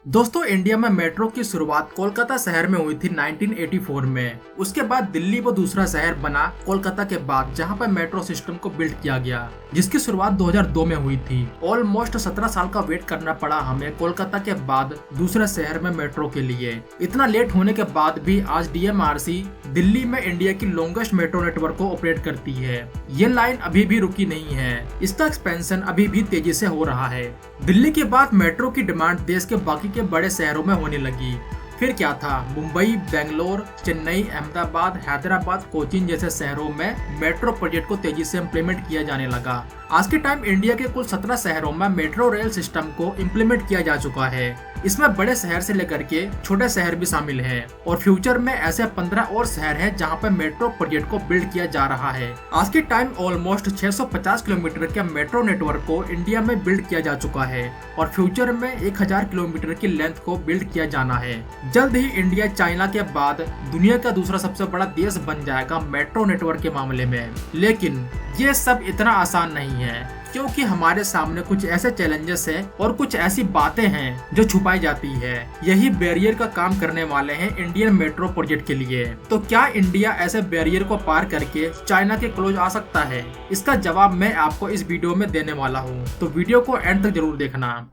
दोस्तों, इंडिया में मेट्रो की शुरुआत कोलकाता शहर में हुई थी 1984 में। उसके बाद दिल्ली वो दूसरा शहर बना कोलकाता के बाद, जहां पर मेट्रो सिस्टम को बिल्ड किया गया, जिसकी शुरुआत 2002 में हुई थी। ऑलमोस्ट 17 साल का वेट करना पड़ा हमें कोलकाता के बाद दूसरे शहर में मेट्रो के लिए। इतना लेट होने के बाद भी आज DMRC दिल्ली में इंडिया की लॉन्गेस्ट मेट्रो नेटवर्क को ऑपरेट करती है। ये लाइन अभी भी रुकी नहीं है, इसका एक्सपेंशन अभी भी तेजी से हो रहा है। दिल्ली के बाद मेट्रो की डिमांड देश के बाकी के बड़े शहरों में होने लगी। फिर क्या था, मुंबई, बेंगलोर, चेन्नई, अहमदाबाद, हैदराबाद, कोचीन जैसे शहरों में मेट्रो प्रोजेक्ट को तेजी से इम्प्लीमेंट किया जाने लगा। आज के टाइम इंडिया के कुल 17 शहरों में मेट्रो रेल सिस्टम को इम्प्लीमेंट किया जा चुका है। इसमें बड़े शहर से लेकर के छोटे शहर भी शामिल हैं और फ्यूचर में ऐसे 15 और शहर हैं जहां पर मेट्रो प्रोजेक्ट को बिल्ड किया जा रहा है। आज के टाइम ऑलमोस्ट 650 किलोमीटर के मेट्रो नेटवर्क को इंडिया में बिल्ड किया जा चुका है और फ्यूचर में 1000 किलोमीटर की लेंथ को बिल्ड किया जाना है। जल्द ही इंडिया चाइना के बाद दुनिया का दूसरा सबसे बड़ा देश बन जाएगा मेट्रो नेटवर्क के मामले में। लेकिन ये सब इतना आसान नहीं है, क्योंकि हमारे सामने कुछ ऐसे चैलेंजेस हैं और कुछ ऐसी बातें हैं जो छुपाई जाती है। यही बैरियर का काम करने वाले हैं इंडियन मेट्रो प्रोजेक्ट के लिए। तो क्या इंडिया ऐसे बैरियर को पार करके चाइना के क्लोज आ सकता है? इसका जवाब मैं आपको इस वीडियो में देने वाला हूँ, तो वीडियो को एंड तक जरूर देखना।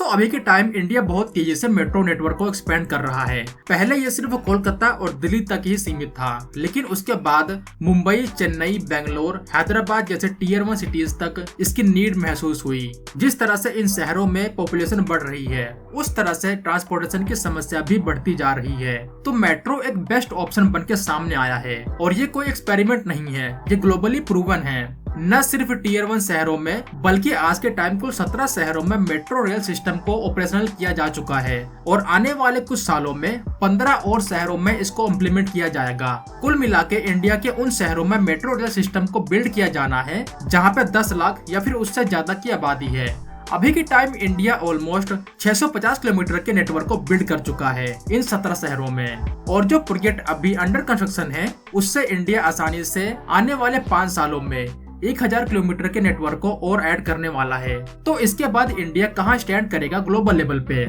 अभी के टाइम इंडिया बहुत तेजी से मेट्रो नेटवर्क को एक्सपेंड कर रहा है। पहले ये सिर्फ कोलकाता और दिल्ली तक ही सीमित था, लेकिन उसके बाद मुंबई, चेन्नई, बेंगलोर, हैदराबाद जैसे टियर 1 सिटीज तक इसकी नीड महसूस हुई। जिस तरह से इन शहरों में पॉपुलेशन बढ़ रही है, उस तरह से ट्रांसपोर्टेशन की समस्या भी बढ़ती जा रही है। तो मेट्रो एक बेस्ट ऑप्शन बन के सामने आया है और ये कोई एक्सपेरिमेंट नहीं है, ये ग्लोबली प्रूवन है। न सिर्फ टियर 1 शहरों में, बल्कि आज के टाइम कुल 17 शहरों में मेट्रो रेल सिस्टम को ऑपरेशनल किया जा चुका है और आने वाले कुछ सालों में 15 और शहरों में इसको इम्प्लीमेंट किया जाएगा। कुल मिला के इंडिया के उन शहरों में मेट्रो रेल सिस्टम को बिल्ड किया जाना है जहाँ पे 10 लाख या फिर उससे ज्यादा की आबादी है। अभी के टाइम इंडिया ऑलमोस्ट 650 किलोमीटर के नेटवर्क को बिल्ड कर चुका है इन 17 शहरों में, और जो प्रोजेक्ट अभी अंडर कंस्ट्रक्शन है उससे इंडिया आसानी से आने वाले 5 सालों में 1000 किलोमीटर के नेटवर्क को और ऐड करने वाला है। तो इसके बाद इंडिया कहां स्टैंड करेगा ग्लोबल लेवल पे?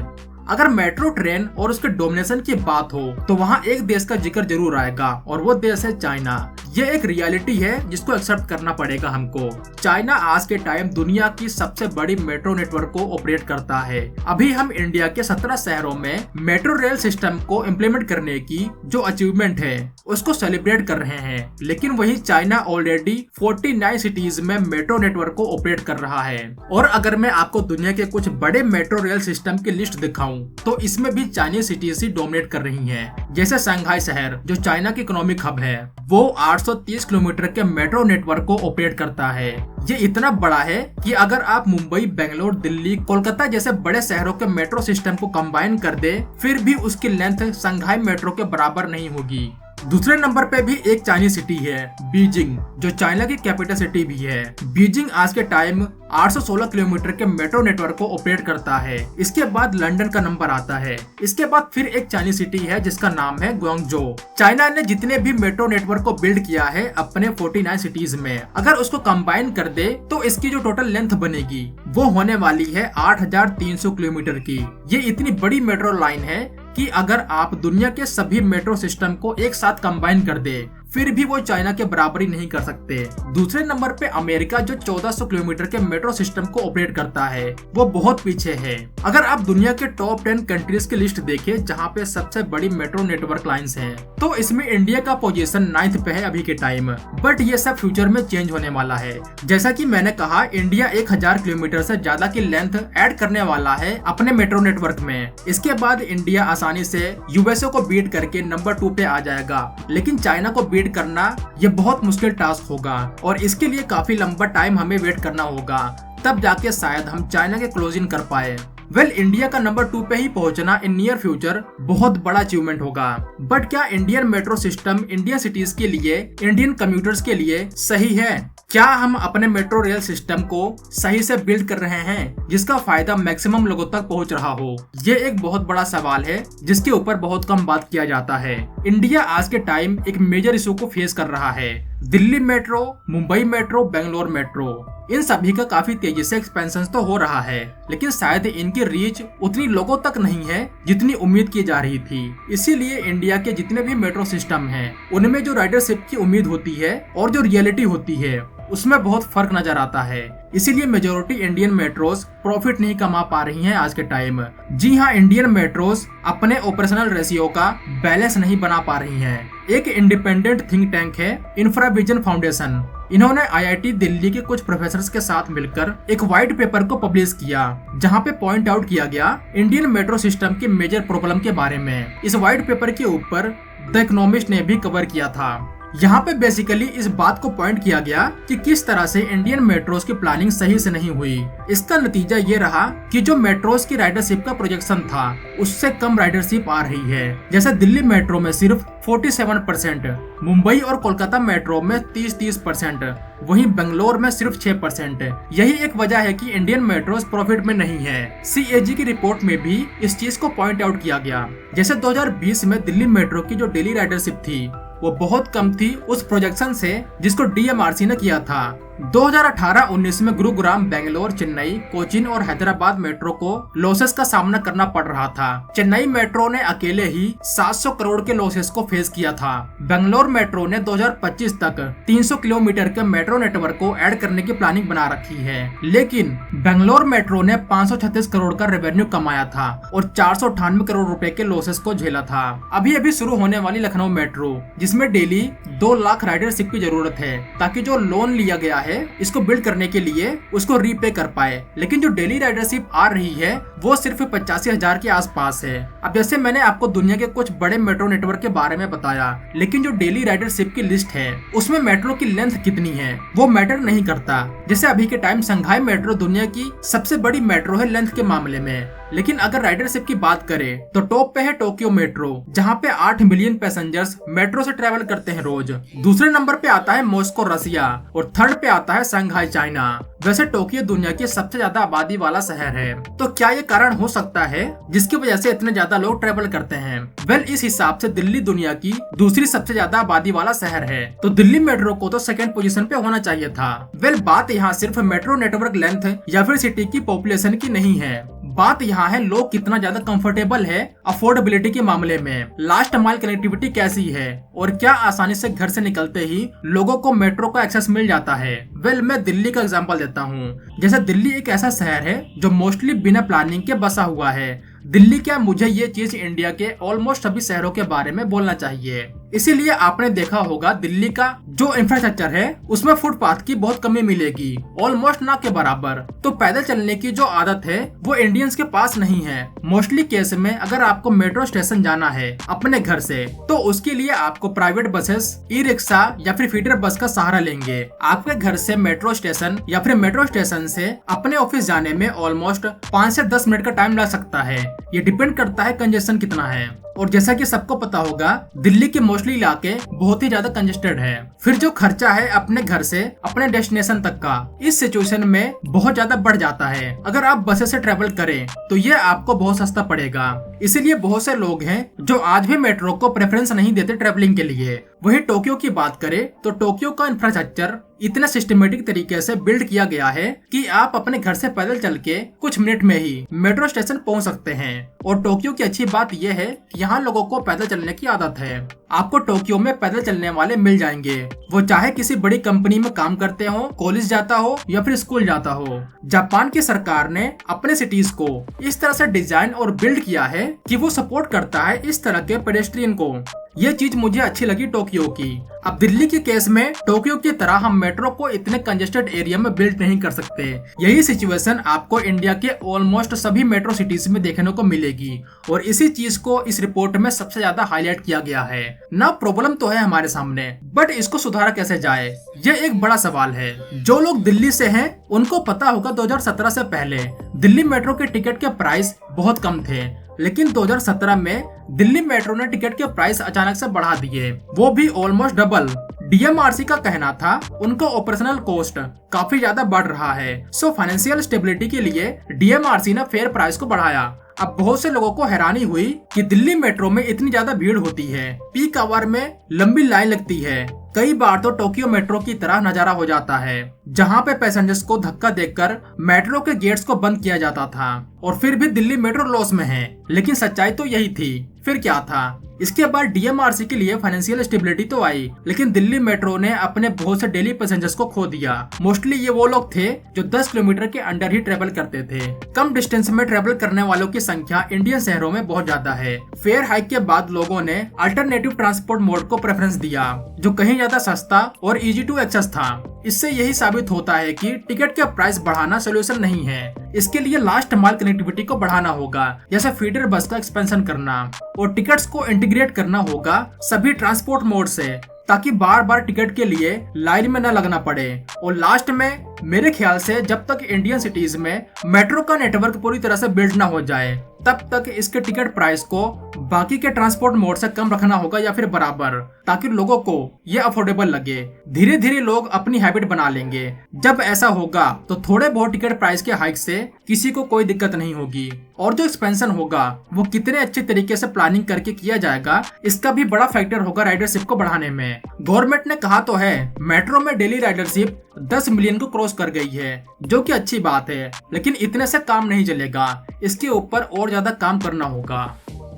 अगर मेट्रो ट्रेन और उसके डोमिनेशन की बात हो तो वहाँ एक देश का जिक्र जरूर आएगा और वो देश है चाइना। ये एक रियलिटी है जिसको एक्सेप्ट करना पड़ेगा हमको। चाइना आज के टाइम दुनिया की सबसे बड़ी मेट्रो नेटवर्क को ऑपरेट करता है। अभी हम इंडिया के 17 शहरों में मेट्रो रेल सिस्टम को इम्प्लीमेंट करने की जो अचीवमेंट है उसको सेलिब्रेट कर रहे हैं, लेकिन वही चाइना ऑलरेडी 49 सिटीज में मेट्रो नेटवर्क को ऑपरेट कर रहा है। और अगर मैं आपको दुनिया के कुछ बड़े मेट्रो रेल सिस्टम की लिस्ट दिखाऊं तो इसमें भी चाइनीज सिटीज ही डोमिनेट कर रही हैं। जैसे शंघाई शहर, जो चाइना की इकोनॉमिक हब है, वो 830 किलोमीटर के मेट्रो नेटवर्क को ऑपरेट करता है। ये इतना बड़ा है कि अगर आप मुंबई, बेंगलोर, दिल्ली, कोलकाता जैसे बड़े शहरों के मेट्रो सिस्टम को कंबाइन कर दे, फिर भी उसकी लेंथ शंघाई मेट्रो के बराबर नहीं होगी। दूसरे नंबर पे भी एक चाइनीज सिटी है, बीजिंग, जो चाइना की कैपिटल सिटी भी है। बीजिंग आज के टाइम 816 किलोमीटर के मेट्रो नेटवर्क को ऑपरेट करता है। इसके बाद लंदन का नंबर आता है। इसके बाद फिर एक चाइनीज सिटी है जिसका नाम है ग्वांगझो। चाइना ने जितने भी मेट्रो नेटवर्क को बिल्ड किया है अपने 49 सिटीज में, अगर उसको कंबाइन कर दे तो इसकी जो टोटल लेंथ बनेगी वो होने वाली है 8300 किलोमीटर की। ये इतनी बड़ी मेट्रो लाइन है कि अगर आप दुनिया के सभी मेट्रो सिस्टम को एक साथ कंबाइन कर दे फिर भी वो चाइना के बराबरी नहीं कर सकते। दूसरे नंबर पे अमेरिका, जो 1400 किलोमीटर के मेट्रो सिस्टम को ऑपरेट करता है, वो बहुत पीछे है। अगर आप दुनिया के टॉप 10 कंट्रीज की लिस्ट देखें जहाँ पे सबसे बड़ी मेट्रो नेटवर्क लाइंस हैं, तो इसमें इंडिया का पोजीशन 9th पे है अभी के टाइम। बट ये सब फ्यूचर में चेंज होने वाला है। जैसा कि मैंने कहा, इंडिया 1000 किलोमीटर से ज्यादा की लेंथ ऐड करने वाला है अपने मेट्रो नेटवर्क में। इसके बाद इंडिया आसानी से यूएसए को बीट करके नंबर 2 पे आ जाएगा, लेकिन चाइना को बीट करना ये बहुत मुश्किल टास्क होगा और इसके लिए काफी लंबा टाइम हमें वेट करना होगा, तब जाके शायद हम चाइना के क्लोज इन कर पाए। इंडिया का नंबर 2 पे ही पहुंचना इन नियर फ्यूचर बहुत बड़ा अचीवमेंट होगा। बट क्या Indian metro system Indian cities के लिए, इंडियन कम्यूटर्स के लिए सही है? क्या हम अपने मेट्रो रेल सिस्टम को सही से बिल्ड कर रहे हैं जिसका फायदा मैक्सिमम लोगों तक पहुंच रहा हो? ये एक बहुत बड़ा सवाल है जिसके ऊपर बहुत कम बात किया जाता है। इंडिया आज के टाइम एक मेजर इशू को फेस कर रहा है। Delhi metro, Mumbai metro, Bangalore metro, इन सभी का काफी तेजी से एक्सपेंशन तो हो रहा है, लेकिन शायद इनकी रीच उतनी लोगों तक नहीं है जितनी उम्मीद की जा रही थी। इसीलिए इंडिया के जितने भी मेट्रो सिस्टम हैं, उनमें जो राइडरशिप की उम्मीद होती है और जो रियलिटी होती है उसमें बहुत फर्क नजर आता है। इसीलिए मेजोरिटी इंडियन मेट्रोस प्रॉफिट नहीं कमा पा रही हैं आज के टाइम। जी हाँ, इंडियन मेट्रोस अपने ऑपरेशनल रेशियो का बैलेंस नहीं बना पा रही हैं। एक इंडिपेंडेंट थिंक टैंक है इंफ्राविजन फाउंडेशन। इन्होंने आईआईटी दिल्ली के कुछ प्रोफेसर्स के साथ मिलकर एक व्हाइट पेपर को पब्लिश किया, जहां पे पॉइंट आउट किया गया इंडियन मेट्रो सिस्टम के मेजर प्रॉब्लम के बारे में। इस व्हाइट पेपर के ऊपर द इकोनॉमिस्ट ने भी कवर किया था। यहाँ पे बेसिकली इस बात को पॉइंट किया गया कि किस तरह से इंडियन मेट्रोस की प्लानिंग सही से नहीं हुई। इसका नतीजा ये रहा कि जो मेट्रोस की राइडरशिप का प्रोजेक्शन था उससे कम राइडरशिप आ रही है। जैसे दिल्ली मेट्रो में सिर्फ 47%, मुंबई और कोलकाता मेट्रो में 30% वहीं बेंगलोर में सिर्फ 6%। यही एक वजह है कि इंडियन मेट्रोस प्रॉफिट में नहीं है। CAG की रिपोर्ट में भी इस चीज को पॉइंट आउट किया गया। जैसे 2020 में दिल्ली मेट्रो की जो डेली राइडरशिप थी वो बहुत कम थी उस प्रोजेक्शन से जिसको DMRC ने किया था। 2018-19 में गुरुग्राम, बेंगलोर, चेन्नई, कोचीन और हैदराबाद मेट्रो को लॉसेस का सामना करना पड़ रहा था। चेन्नई मेट्रो ने अकेले ही 700 करोड़ के लॉसेस को फेस किया था। बेंगलोर मेट्रो ने 2025 तक 300 किलोमीटर के मेट्रो नेटवर्क को ऐड करने की प्लानिंग बना रखी है, लेकिन बेंगलोर मेट्रो ने 536 करोड़ का रेवेन्यू कमाया था और 498 करोड़ रुपए के लॉसेस को झेला था। अभी शुरू होने वाली लखनऊ मेट्रो, जिसमें डेली 2 लाख राइडरशिप की जरूरत है ताकि जो लोन लिया गया है इसको बिल्ड करने के लिए उसको रीपे कर पाए, लेकिन जो डेली राइडरशिप आ रही है वो सिर्फ 85,000 के आसपास है। अब जैसे मैंने आपको दुनिया के कुछ बड़े मेट्रो नेटवर्क के बारे में बताया, लेकिन जो डेली राइडरशिप की लिस्ट है उसमें मेट्रो की लेंथ कितनी है वो मैटर नहीं करता। जैसे अभी के टाइम शंघाई मेट्रो दुनिया की सबसे बड़ी मेट्रो है लेंथ के मामले में, लेकिन अगर राइडरशिप की बात करें तो टॉप पे है टोक्यो मेट्रो, जहां पे 8 मिलियन पैसेंजर्स मेट्रो से ट्रेवल करते हैं रोज। दूसरे नंबर पे आता है मॉस्को रसिया और थर्ड पे आता है शंघाई चाइना। वैसे टोक्यो दुनिया की सबसे ज्यादा आबादी वाला शहर है, तो क्या ये कारण हो सकता है जिसकी वजह से इतने ज्यादा लोग ट्रेवल करते हैं? वेल, इस हिसाब से दिल्ली दुनिया की दूसरी सबसे ज्यादा आबादी वाला शहर है, तो दिल्ली मेट्रो को तो सेकंड पोजीशन पे होना चाहिए था। वेल, बात यहाँ सिर्फ मेट्रो नेटवर्क लेंथ या फिर सिटी की पॉपुलेशन की नहीं है, बात यहाँ है लोग कितना ज्यादा कंफर्टेबल है अफोर्डेबिलिटी के मामले में। लास्ट माइल कनेक्टिविटी कैसी है और क्या आसानी से घर से निकलते ही लोगों को मेट्रो का एक्सेस मिल जाता है? वेल, मैं दिल्ली का एग्जांपल देता हूँ। जैसे दिल्ली एक ऐसा शहर है जो मोस्टली बिना प्लानिंग के बसा हुआ है। दिल्ली क्या, मुझे ये चीज इंडिया के ऑलमोस्ट सभी शहरों के बारे में बोलना चाहिए। इसीलिए आपने देखा होगा दिल्ली का जो इंफ्रास्ट्रक्चर है उसमें फुटपाथ की बहुत कमी मिलेगी, ऑलमोस्ट ना के बराबर। तो पैदल चलने की जो आदत है वो इंडियंस के पास नहीं है। मोस्टली केस में अगर आपको मेट्रो स्टेशन जाना है अपने घर से, तो उसके लिए आपको प्राइवेट बसेस, ई रिक्शा या फिर फीडर बस का सहारा लेंगे। आपके घर से मेट्रो स्टेशन या फिर मेट्रो स्टेशन से अपने ऑफिस जाने में ऑलमोस्ट 5 से 10 मिनट का टाइम लग सकता है। ये डिपेंड करता है कंजेशन कितना है। और जैसा कि सबको पता होगा दिल्ली के मोस्टली इलाके बहुत ही ज्यादा कंजेस्टेड है। फिर जो खर्चा है अपने घर से अपने डेस्टिनेशन तक का, इस सिचुएशन में बहुत ज्यादा बढ़ जाता है। अगर आप बसेस से ट्रेवल करें तो ये आपको बहुत सस्ता पड़ेगा। इसीलिए बहुत से लोग हैं जो आज भी मेट्रो को प्रेफरेंस नहीं देते ट्रेवलिंग के लिए। वही टोक्यो की बात करें तो टोक्यो का इंफ्रास्ट्रक्चर इतना सिस्टमेटिक तरीके से बिल्ड किया गया है कि आप अपने घर से पैदल चल के कुछ मिनट में ही मेट्रो स्टेशन पहुंच सकते हैं। और टोक्यो की अच्छी बात यह है कि यहाँ लोगों को पैदल चलने की आदत है। आपको टोक्यो में पैदल चलने वाले मिल जाएंगे, वो चाहे किसी बड़ी कंपनी में काम करते हो, कॉलेज जाता हो या फिर स्कूल जाता हो। जापान की सरकार ने अपने सिटीज को इस तरह से डिजाइन और बिल्ड किया है कि वो सपोर्ट करता है इस तरह के पेडेस्ट्रियन को। ये चीज मुझे अच्छी लगी टोक्यो की। अब दिल्ली के केस में टोक्यो की तरह हम मेट्रो को इतने कंजेस्टेड एरिया में बिल्ड नहीं कर सकते। यही सिचुएशन आपको इंडिया के ऑलमोस्ट सभी मेट्रो सिटीज में देखने को मिलेगी और इसी चीज को इस रिपोर्ट में सबसे ज्यादा हाईलाइट किया गया है। ना प्रॉब्लम तो है हमारे सामने, बट इसको सुधारा कैसे जाए, ये एक बड़ा सवाल है। जो लोग दिल्ली से हैं उनको पता होगा 2017 से पहले दिल्ली मेट्रो के टिकट के प्राइस बहुत कम थे, लेकिन 2017 में दिल्ली मेट्रो ने टिकट के प्राइस अचानक से बढ़ा दिए, वो भी ऑलमोस्ट डबल। डीएमआरसी का कहना था उनका ऑपरेशनल कॉस्ट काफी ज्यादा बढ़ रहा है। सो फाइनेंशियल स्टेबिलिटी के लिए डीएमआरसी ने फेयर प्राइस को बढ़ाया। अब बहुत से लोगों को हैरानी हुई कि दिल्ली मेट्रो में इतनी ज्यादा भीड़ होती है, पीक आवर में लंबी लाइन लगती है। कई बार तो टोक्यो मेट्रो की तरह नजारा हो जाता है, जहां पे पैसेंजर्स को धक्का देकर मेट्रो के गेट्स को बंद किया जाता था। और फिर भी दिल्ली मेट्रो लॉस में है, लेकिन सच्चाई तो यही थी। फिर क्या था? इसके बाद डीएमआरसी के लिए फाइनेंशियल स्टेबिलिटी तो आई, लेकिन दिल्ली मेट्रो ने अपने बहुत से डेली पैसेंजर्स को खो दिया। मोस्टली ये वो लोग थे जो 10 किलोमीटर के अंडर ही ट्रेवल करते थे। कम डिस्टेंस में ट्रेवल करने वालों की संख्या इंडियन शहरों में बहुत ज्यादा है। फेयर हाइक के बाद लोगों ने अल्टरनेटिव ट्रांसपोर्ट मोड को प्रेफरेंस दिया, जो कहीं ज्यादा सस्ता और इजी टू एक्सेस था। इससे यही साबित होता है कि टिकट के प्राइस बढ़ाना सोल्यूशन नहीं है। इसके लिए लास्ट माइल कनेक्टिविटी को बढ़ाना होगा, जैसे फीडर बस का एक्सपेंशन करना, और टिकट्स को इंटीग्रेट करना होगा सभी ट्रांसपोर्ट मोड से, ताकि बार बार टिकट के लिए लाइन में न लगना पड़े। और लास्ट में मेरे ख्याल से जब तक इंडियन सिटीज में मेट्रो का नेटवर्क पूरी तरह से बिल्ड ना हो जाए, तब तक इसके टिकट प्राइस को बाकी के ट्रांसपोर्ट मोड से कम रखना होगा या फिर बराबर, ताकि लोगों को ये अफोर्डेबल लगे। धीरे धीरे लोग अपनी हैबिट बना लेंगे। जब ऐसा होगा तो थोड़े बहुत टिकट प्राइस के हाइक से किसी को कोई दिक्कत नहीं होगी। और जो एक्सपेंशन होगा वो कितने अच्छे तरीके से प्लानिंग करके किया जाएगा, इसका भी बड़ा फैक्टर होगा राइडरशिप को बढ़ाने में। गवर्नमेंट ने कहा तो है मेट्रो में डेली राइडरशिप 10 मिलियन को क्रॉस कर गई है, जो कि अच्छी बात है, लेकिन इतने से काम नहीं चलेगा। इसके ऊपर और ज्यादा काम करना होगा।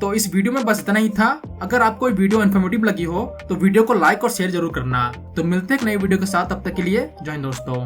तो इस वीडियो में बस इतना ही था। अगर आपको वीडियो इन्फॉर्मेटिव लगी हो तो वीडियो को लाइक और शेयर जरूर करना। तो मिलते हैं एक नई वीडियो के साथ, तब तक के लिए जय हिंद दोस्तों।